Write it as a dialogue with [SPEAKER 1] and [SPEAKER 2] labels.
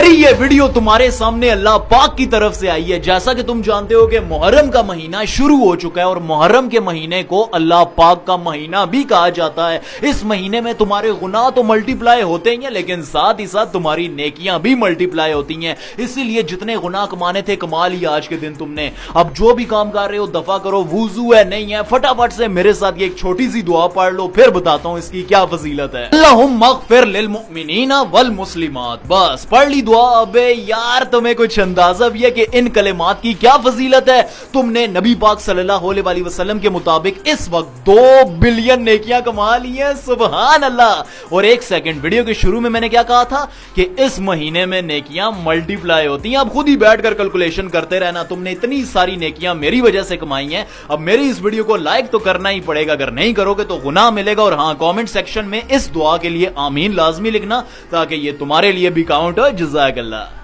[SPEAKER 1] मेरी ये वीडियो तुम्हारे सामने अल्लाह पाक की तरफ से आई है। जैसा कि तुम जानते हो कि मुहर्रम का महीना शुरू हो चुका है और मुहर्रम के महीने को अल्लाह पाक का महीना भी कहा जाता है। इस महीने में तुम्हारे गुनाह तो मल्टीप्लाई होते ही हैं, लेकिन साथ ही साथ तुम्हारी नेकियां भी मल्टीप्लाई होती हैं। इसीलिए जितने गुनाह कमाने थे कमा लिए आज के दिन तुमने। अब जो भी काम कर रहे हो दफा करो, वुजू है नहीं है फटाफट से मेरे साथ ये एक छोटी सी दुआ पढ़ लो, फिर बताता हूं इसकी क्या फजीलत है। अल्लाहुम्मा अग़फ़िर लिल मुमिनीना वल मुस्लिमात। बस पढ़ ली दुआ। अबे यार तुम्हें कुछ अंदाजा भी है कि इन कलिमात की क्या फजीलत है? तुमने नबी पाक सल्लल्लाहु अलैहि वसल्लम के मुताबिक इस वक्त 2 बिलियन नेकियां कमा ली हैं। सुभान अल्लाह। और एक सेकंड, वीडियो के शुरू में मैंने क्या कहा था कि इस महीने में नेकियां मल्टीप्लाई होती हैं। अब खुद ही बैठकर कैलकुलेशन करते रहना। तुमने इतनी सारी नेकियां मेरी वजह से कमाई हैं। अब मेरी इस वीडियो को लाइक तो करना ही पड़ेगा, अगर नहीं करोगे तो गुनाह मिलेगा। और हाँ, कमेंट सेक्शन में इस दुआ के लिए आमीन लाजमी लिखना ताकि ये तुम्हारे लिए भी काउंट हो। जज़ाकल्लाह।